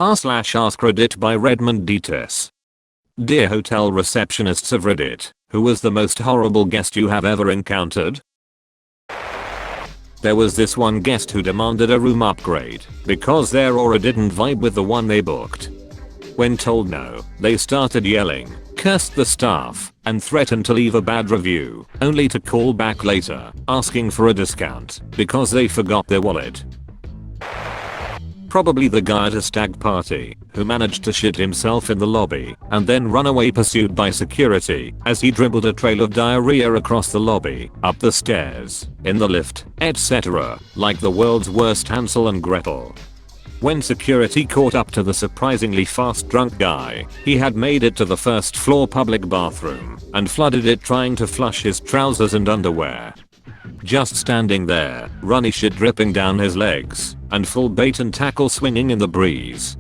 r/AskReddit by Redmond Dts. Dear hotel receptionists of Reddit, who was the most horrible guest you have ever encountered? There was this one guest who demanded a room upgrade because their aura didn't vibe with the one they booked. When told no, they started yelling, cursed the staff, and threatened to leave a bad review, only to call back later, asking for a discount because they forgot their wallet. Probably the guy at a stag party who managed to shit himself in the lobby and then run away pursued by security as he dribbled a trail of diarrhea across the lobby, up the stairs, in the lift, etc. like the world's worst Hansel and Gretel. When security caught up to the surprisingly fast drunk guy, he had made it to the first floor public bathroom and flooded it trying to flush his trousers and underwear. Just standing there, runny shit dripping down his legs, and full bait and tackle swinging in the breeze.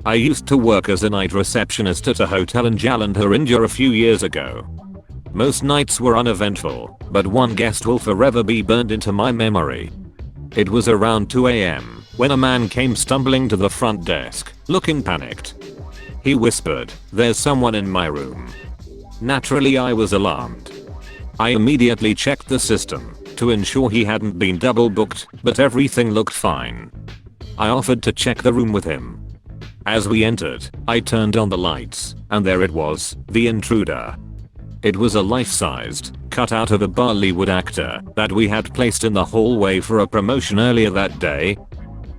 I used to work as a night receptionist at a hotel in Jalandhar, India a few years ago. Most nights were uneventful, but one guest will forever be burned into my memory. It was around 2 AM when a man came stumbling to the front desk, looking panicked. He whispered, "There's someone in my room." Naturally I was alarmed. I immediately checked the system to ensure he hadn't been double booked, but everything looked fine. I offered to check the room with him. As we entered, I turned on the lights, and there it was, the intruder. It was a life-sized, cut out of a Bollywood actor that we had placed in the hallway for a promotion earlier that day.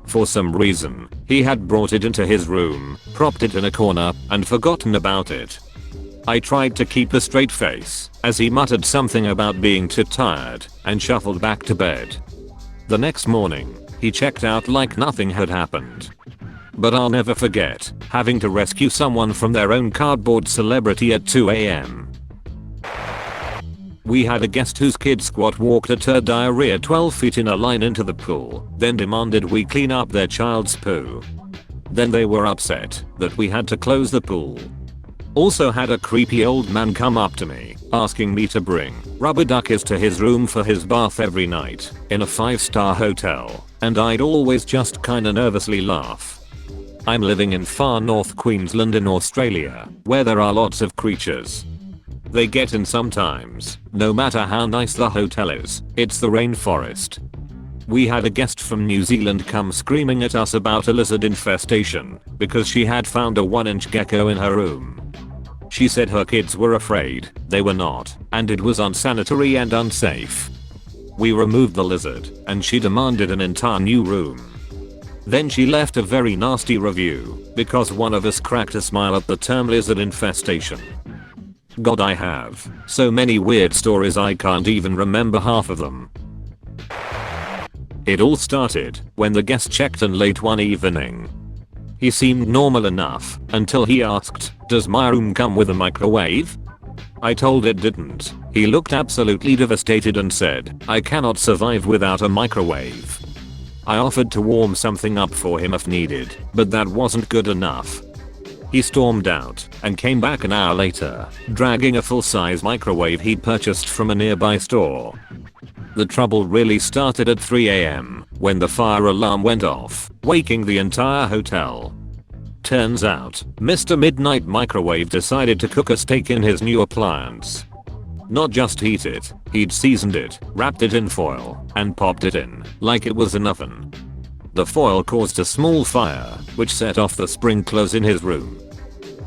For some reason, he had brought it into his room, propped it in a corner, and forgotten about it. I tried to keep a straight face as he muttered something about being too tired and shuffled back to bed. The next morning, he checked out like nothing had happened. But I'll never forget having to rescue someone from their own cardboard celebrity at 2 AM. We had a guest whose kid squat walked a turd diarrhea 12 feet in a line into the pool, then demanded we clean up their child's poo. Then they were upset that we had to close the pool. Also had a creepy old man come up to me, asking me to bring rubber duckies to his room for his bath every night, in a 5-star hotel, and I'd always just kinda nervously laugh. I'm living in far north Queensland in Australia, where there are lots of creatures. They get in sometimes, no matter how nice the hotel is, it's the rainforest. We had a guest from New Zealand come screaming at us about a lizard infestation because she had found a 1-inch gecko in her room. She said her kids were afraid, they were not, and it was unsanitary and unsafe. We removed the lizard, and she demanded an entire new room. Then she left a very nasty review because one of us cracked a smile at the term lizard infestation. God, I have so many weird stories I can't even remember half of them. It all started when the guest checked in late one evening. He seemed normal enough until he asked, "Does my room come with a microwave?" I told it didn't. He looked absolutely devastated and said, "I cannot survive without a microwave." I offered to warm something up for him if needed, but that wasn't good enough. He stormed out and came back an hour later, dragging a full-size microwave he'd purchased from a nearby store. The trouble really started at 3 AM when the fire alarm went off, waking the entire hotel. Turns out, Mr. Midnight Microwave decided to cook a steak in his new appliance. Not just heat it, he'd seasoned it, wrapped it in foil, and popped it in like it was an oven. The foil caused a small fire, which set off the sprinklers in his room.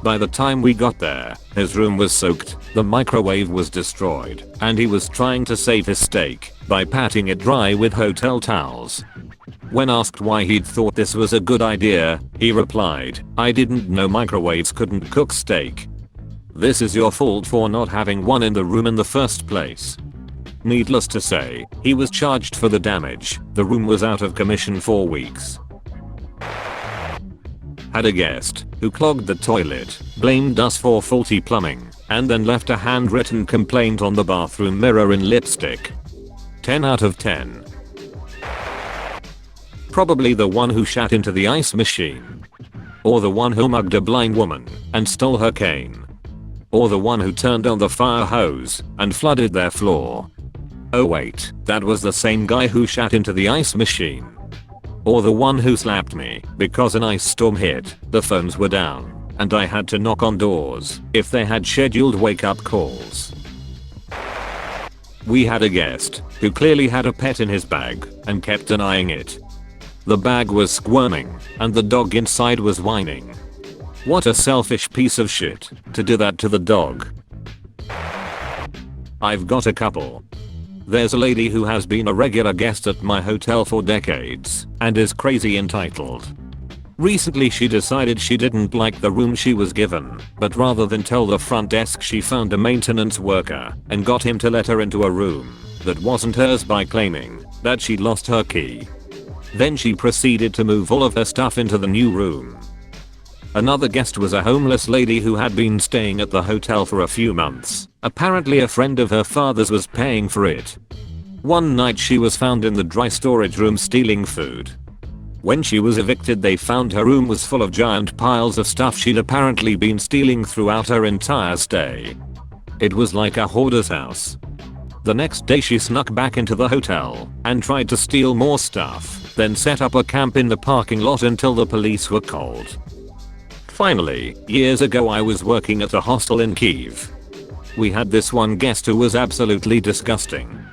By the time we got there, his room was soaked, the microwave was destroyed, and he was trying to save his steak by patting it dry with hotel towels. When asked why he'd thought this was a good idea, he replied, "I didn't know microwaves couldn't cook steak. This is your fault for not having one in the room in the first place." Needless to say, he was charged for the damage. The room was out of commission for weeks. Had a guest who clogged the toilet, blamed us for faulty plumbing, and then left a handwritten complaint on the bathroom mirror in lipstick. 10 out of 10. Probably the one who shat into the ice machine. Or the one who mugged a blind woman and stole her cane. Or the one who turned on the fire hose and flooded their floor. Oh wait, that was the same guy who shat into the ice machine. or the one who slapped me because an ice storm hit, the phones were down, and I had to knock on doors if they had scheduled wake-up calls. We had a guest who clearly had a pet in his bag and kept denying it. The bag was squirming and the dog inside was whining. What a selfish piece of shit to do that to the dog. I've got a couple. There's a lady who has been a regular guest at my hotel for decades and is crazy entitled. Recently she decided she didn't like the room she was given, but rather than tell the front desk she found a maintenance worker and got him to let her into a room that wasn't hers by claiming that she'd lost her key. Then she proceeded to move all of her stuff into the new room. Another guest was a homeless lady who had been staying at the hotel for a few months. Apparently a friend of her father's was paying for it. One night she was found in the dry storage room stealing food. When she was evicted they found her room was full of giant piles of stuff she'd apparently been stealing throughout her entire stay. It was like a hoarder's house. The next day she snuck back into the hotel and tried to steal more stuff, then set up a camp in the parking lot until the police were called. Finally, years ago I was working at a hostel in Kyiv. We had this one guest who was absolutely disgusting.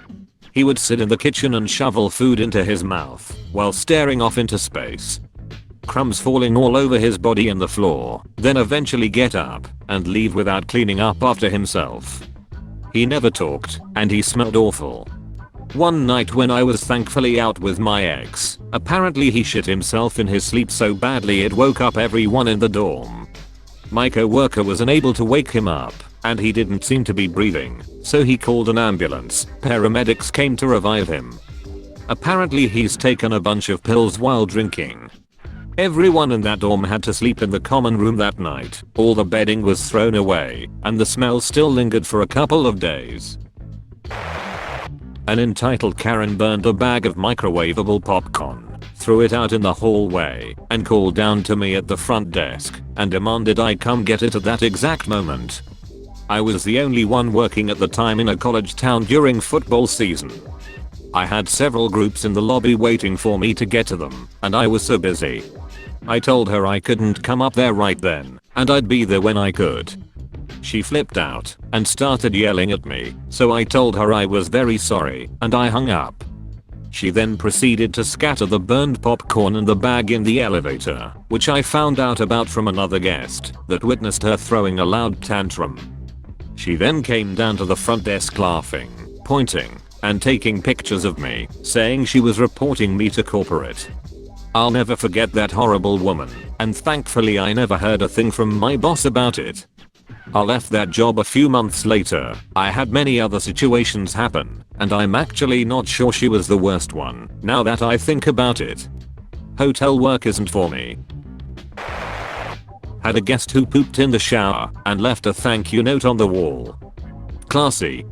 He would sit in the kitchen and shovel food into his mouth while staring off into space. Crumbs falling all over his body and the floor, then eventually get up and leave without cleaning up after himself. He never talked and he smelled awful. One night when I was thankfully out with my ex, apparently he shit himself in his sleep so badly it woke up everyone in the dorm. My co-worker was unable to wake him up, and he didn't seem to be breathing, so he called an ambulance. Paramedics came to revive him. Apparently he's taken a bunch of pills while drinking. Everyone in that dorm had to sleep in the common room that night. All the bedding was thrown away, and the smell still lingered for a couple of days. An entitled Karen burned a bag of microwavable popcorn, threw it out in the hallway, and called down to me at the front desk and demanded I come get it at that exact moment. I was the only one working at the time in a college town during football season. I had several groups in the lobby waiting for me to get to them, and I was so busy. I told her I couldn't come up there right then, and I'd be there when I could. She flipped out and started yelling at me, so I told her I was very sorry, and I hung up. She then proceeded to scatter the burned popcorn and the bag in the elevator, which I found out about from another guest that witnessed her throwing a loud tantrum. She then came down to the front desk laughing, pointing, and taking pictures of me, saying she was reporting me to corporate. I'll never forget that horrible woman, and thankfully I never heard a thing from my boss about it. I left that job a few months later. I had many other situations happen, and I'm actually not sure she was the worst one, now that I think about it. Hotel work isn't for me. Had a guest who pooped in the shower and left a thank you note on the wall. Classy.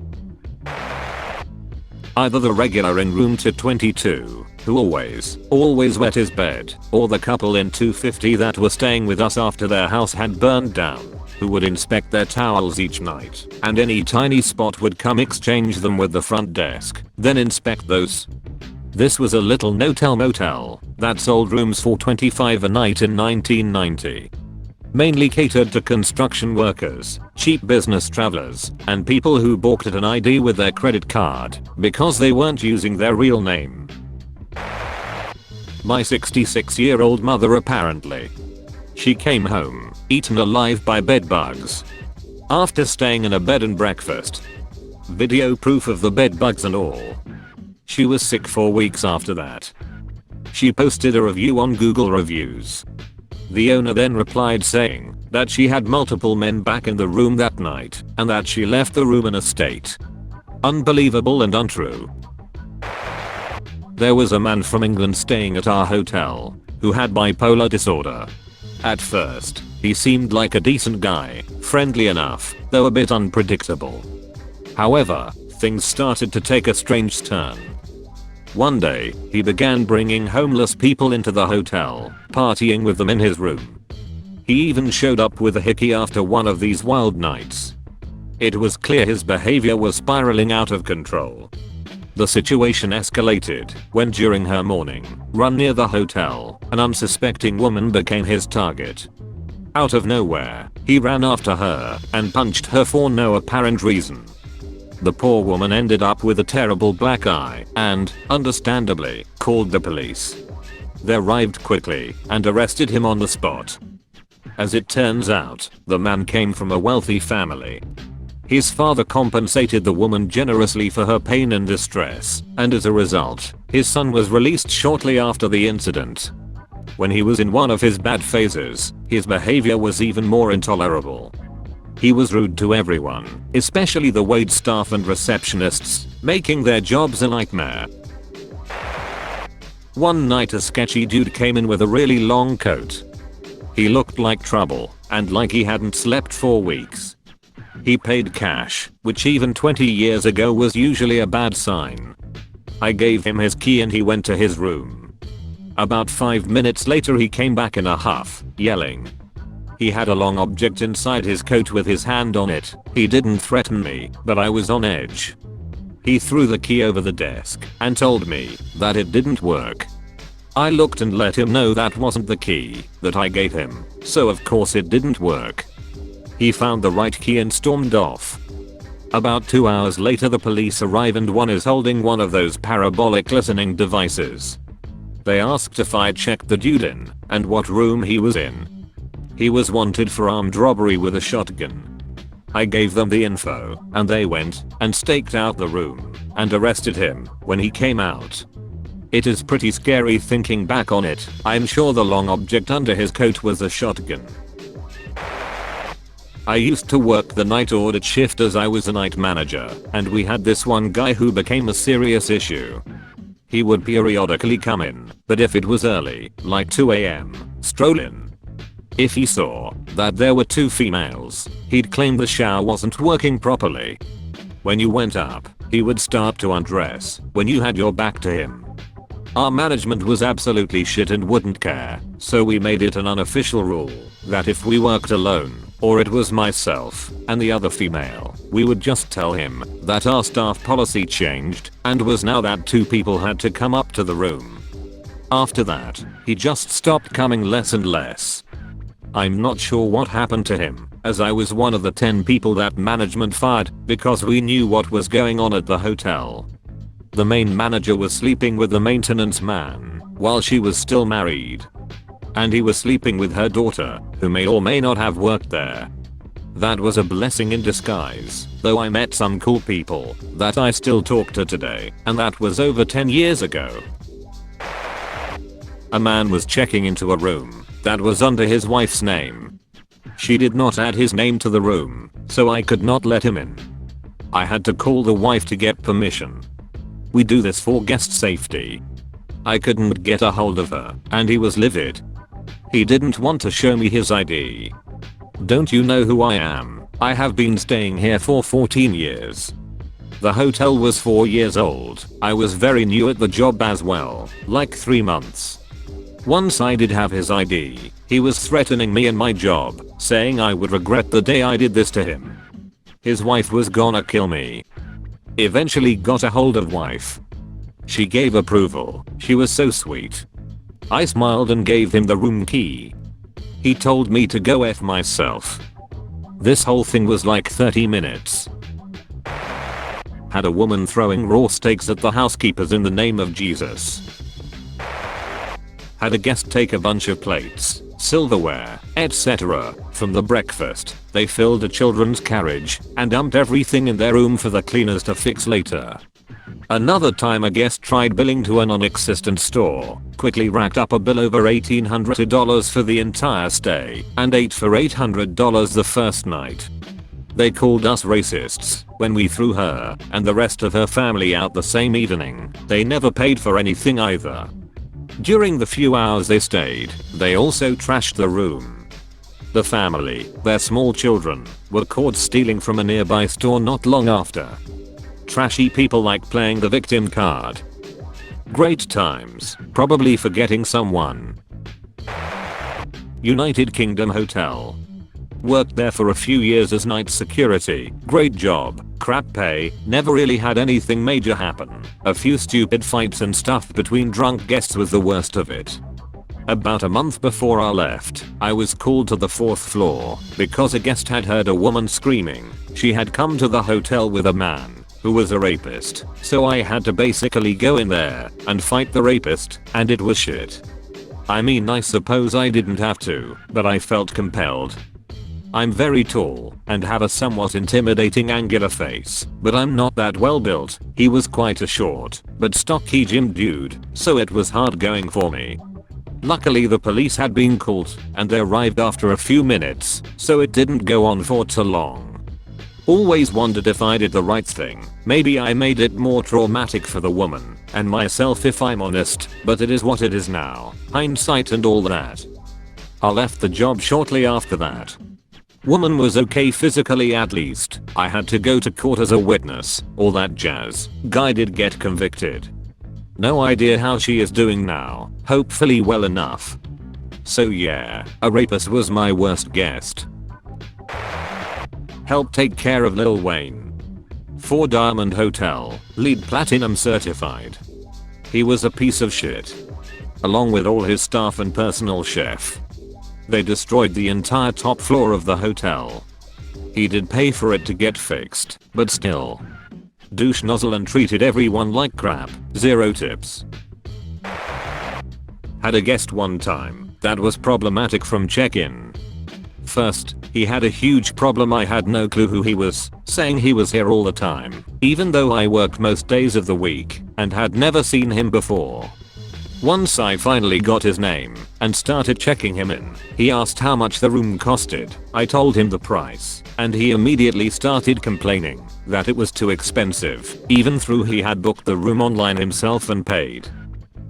Either the regular in room 222, who always wet his bed, or the couple in 250 that were staying with us after their house had burned down, who would inspect their towels each night, and any tiny spot would come exchange them with the front desk, then inspect those. This was a little no-tell motel that sold rooms for $25 a night in 1990. Mainly catered to construction workers, cheap business travelers, and people who balked at an ID with their credit card because they weren't using their real name. My 66-year-old mother apparently. She came home, eaten alive by bed bugs. After staying in a bed and breakfast. Video proof of the bed bugs and all. She was sick for weeks after that. She posted a review on Google Reviews. The owner then replied saying that she had multiple men back in the room that night and that she left the room in a state. Unbelievable and untrue. There was a man from England staying at our hotel who had bipolar disorder. At first, he seemed like a decent guy, friendly enough, though a bit unpredictable. However, things started to take a strange turn. One day, he began bringing homeless people into the hotel, partying with them in his room. He even showed up with a hickey after one of these wild nights. It was clear his behavior was spiraling out of control. The situation escalated when during her morning run near the hotel, an unsuspecting woman became his target. Out of nowhere, he ran after her and punched her for no apparent reason. The poor woman ended up with a terrible black eye and, understandably, called the police. They arrived quickly and arrested him on the spot. As it turns out, the man came from a wealthy family. His father compensated the woman generously for her pain and distress, and as a result, his son was released shortly after the incident. When he was in one of his bad phases, his behavior was even more intolerable. He was rude to everyone, especially the wait staff and receptionists, making their jobs a nightmare. One night a sketchy dude came in with a really long coat. He looked like trouble, and like he hadn't slept for weeks. He paid cash, which even 20 years ago was usually a bad sign. I gave him his key and he went to his room. About 5 minutes later he came back in a huff, yelling. He had a long object inside his coat with his hand on it. He didn't threaten me, but I was on edge. He threw the key over the desk and told me that it didn't work. I looked and let him know that wasn't the key that I gave him, so of course it didn't work. He found the right key and stormed off. About 2 hours later the police arrive and one is holding one of those parabolic listening devices. They asked if I'd checked the dude in and what room he was in. He was wanted for armed robbery with a shotgun. I gave them the info and they went and staked out the room and arrested him when he came out. It is pretty scary thinking back on it. I'm sure the long object under his coat was a shotgun. I used to work the night audit shift as I was a night manager, and we had this one guy who became a serious issue. He would periodically come in, but if it was early, like 2 AM, stroll in. If he saw that there were 2 females, he'd claim the shower wasn't working properly. When you went up, he would start to undress when you had your back to him. Our management was absolutely shit and wouldn't care, so we made it an unofficial rule that if we worked alone, or it was myself and the other female, we would just tell him that our staff policy changed and was now that 2 people had to come up to the room. After that, he just stopped coming less and less. I'm not sure what happened to him, as I was one of the 10 people that management fired because we knew what was going on at the hotel. The main manager was sleeping with the maintenance man while she was still married. And he was sleeping with her daughter, who may or may not have worked there. That was a blessing in disguise, though I met some cool people that I still talk to today, and that was over 10 years ago. A man was checking into a room that was under his wife's name. She did not add his name to the room, so I could not let him in. I had to call the wife to get permission. We do this for guest safety. I couldn't get a hold of her, and he was livid. He didn't want to show me his ID. Don't you know who I am? I have been staying here for 14 years. The hotel was 4 years old. I was very new at the job as well, like 3 months. Once I did have his ID, he was threatening me and my job, saying I would regret the day I did this to him. His wife was gonna kill me. Eventually got a hold of wife. She gave approval. She was so sweet. I smiled and gave him the room key. He told me to go F myself. This whole thing was like 30 minutes. Had a woman throwing raw steaks at the housekeepers in the name of Jesus. Had a guest take a bunch of plates, silverware, etc. from the breakfast. They filled a children's carriage and dumped everything in their room for the cleaners to fix later. Another time a guest tried billing to a non-existent store, quickly racked up a bill over $1,800 for the entire stay, and ate for $800 the first night. They called us racists when we threw her and the rest of her family out the same evening. They never paid for anything either. During the few hours they stayed, they also trashed the room. The family, their small children, were caught stealing from a nearby store not long after. Trashy people like playing the victim card. Great times, probably forgetting someone. United Kingdom Hotel. Worked there for a few years as night security. Great job. Crap pay, never really had anything major happen. A few stupid fights and stuff between drunk guests was the worst of it. About a month before I left, I was called to the 4th floor because a guest had heard a woman screaming. She had come to the hotel with a man who was a rapist, so I had to basically go in there and fight the rapist, and it was shit. I mean, I suppose I didn't have to, but I felt compelled. I'm very tall and have a somewhat intimidating angular face, but I'm not that well built. He was quite a short but stocky gym dude, so it was hard going for me. Luckily the police had been called and they arrived after a few minutes, so it didn't go on for too long. Always wondered if I did the right thing. Maybe I made it more traumatic for the woman and myself if I'm honest, but it is what it is now. Hindsight and all that. I left the job shortly after that. Woman was okay physically at least. I had to go to court as a witness, all that jazz. Guy did get convicted. No idea how she is doing now, hopefully well enough. So yeah, a rapist was my worst guest. Helped take care of Lil Wayne. 4 Diamond Hotel, LEED Platinum certified. He was a piece of shit. Along with all his staff and personal chef. They destroyed the entire top floor of the hotel. He did pay for it to get fixed, but still. Douche nozzle and treated everyone like crap, 0 tips. Had a guest one time that was problematic from check-in. First, he had a huge problem. I had no clue who he was, saying he was here all the time, even though I worked most days of the week and had never seen him before. Once I finally got his name and started checking him in, he asked how much the room costed. I told him the price, and he immediately started complaining that it was too expensive, even though he had booked the room online himself and paid.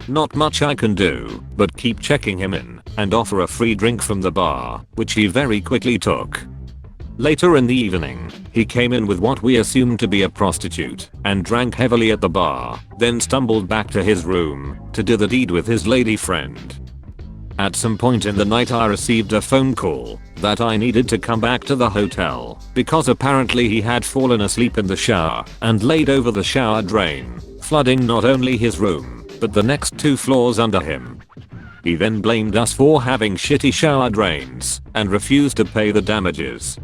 Not much I can do but keep checking him in and offer a free drink from the bar, which he very quickly took. Later in the evening, he came in with what we assumed to be a prostitute and drank heavily at the bar, then stumbled back to his room to do the deed with his lady friend. At some point in the night I received a phone call that I needed to come back to the hotel because apparently he had fallen asleep in the shower and laid over the shower drain, flooding not only his room but the next 2 floors under him. He then blamed us for having shitty shower drains and refused to pay the damages.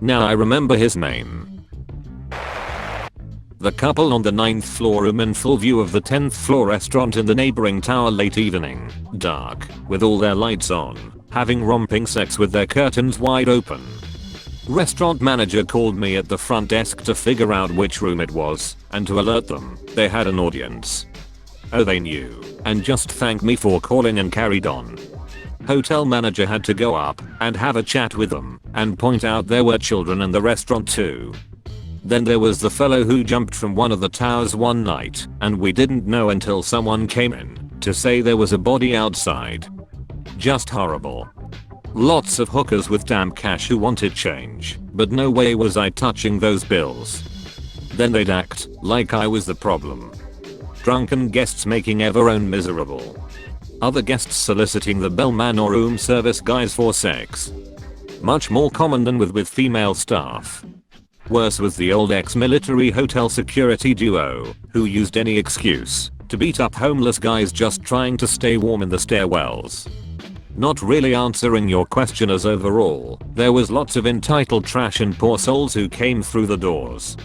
Now I remember his name. The couple on the 9th floor room in full view of the 10th floor restaurant in the neighboring tower late evening, dark, with all their lights on, having romping sex with their curtains wide open. Restaurant manager called me at the front desk to figure out which room it was and to alert them they had an audience. Oh, they knew, and just thanked me for calling and carried on. Hotel manager had to go up and have a chat with them and point out there were children in the restaurant too. Then there was the fellow who jumped from one of the towers one night and we didn't know until someone came in to say there was a body outside. Just horrible. Lots of hookers with damp cash who wanted change, but no way was I touching those bills. Then they'd act like I was the problem. Drunken guests making everyone miserable. Other guests soliciting the bellman or room service guys for sex. Much more common than with female staff. Worse was the old ex-military hotel security duo who used any excuse to beat up homeless guys just trying to stay warm in the stairwells. Not really answering your question as overall, there was lots of entitled trash and poor souls who came through the doors.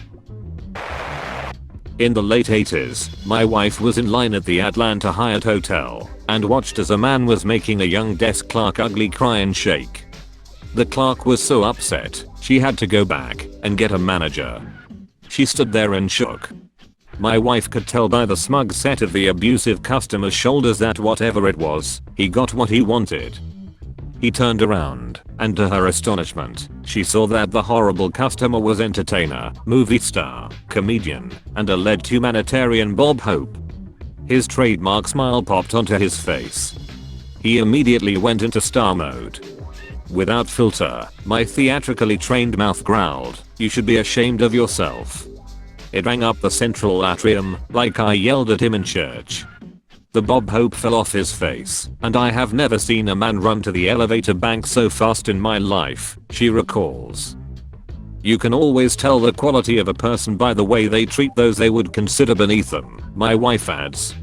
In the late 80s, my wife was in line at the Atlanta Hyatt Hotel and watched as a man was making a young desk clerk ugly cry and shake. The clerk was so upset, she had to go back and get a manager. She stood there and shook. My wife could tell by the smug set of the abusive customer's shoulders that whatever it was, he got what he wanted. He turned around, and to her astonishment, she saw that the horrible customer was entertainer, movie star, comedian, and alleged humanitarian Bob Hope. His trademark smile popped onto his face. He immediately went into star mode. Without filter, my theatrically trained mouth growled, "You should be ashamed of yourself." It rang up the central atrium like I yelled at him in church. The Bob Hope fell off his face, and I have never seen a man run to the elevator bank so fast in my life, she recalls. You can always tell the quality of a person by the way they treat those they would consider beneath them, my wife adds.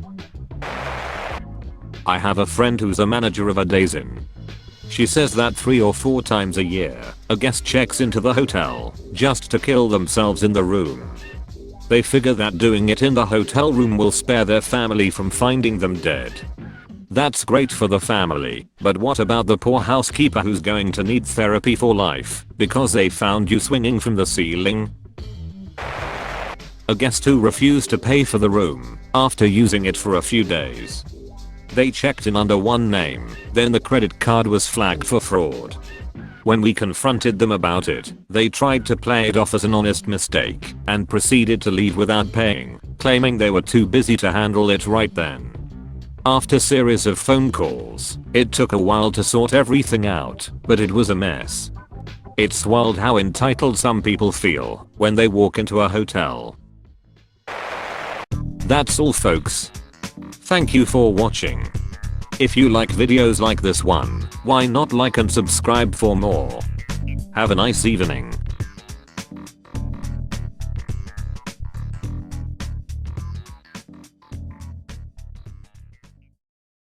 I have a friend who's a manager of a Days Inn. She says that 3 or 4 times a year, a guest checks into the hotel just to kill themselves in the room. They figure that doing it in the hotel room will spare their family from finding them dead. That's great for the family, but what about the poor housekeeper who's going to need therapy for life because they found you swinging from the ceiling? A guest who refused to pay for the room after using it for a few days. They checked in under one name, then the credit card was flagged for fraud. When we confronted them about it, they tried to play it off as an honest mistake and proceeded to leave without paying, claiming they were too busy to handle it right then. After series of phone calls, it took a while to sort everything out, but it was a mess. It's wild how entitled some people feel when they walk into a hotel. That's all folks. Thank you for watching. If you like videos like this one, why not like and subscribe for more? Have a nice evening.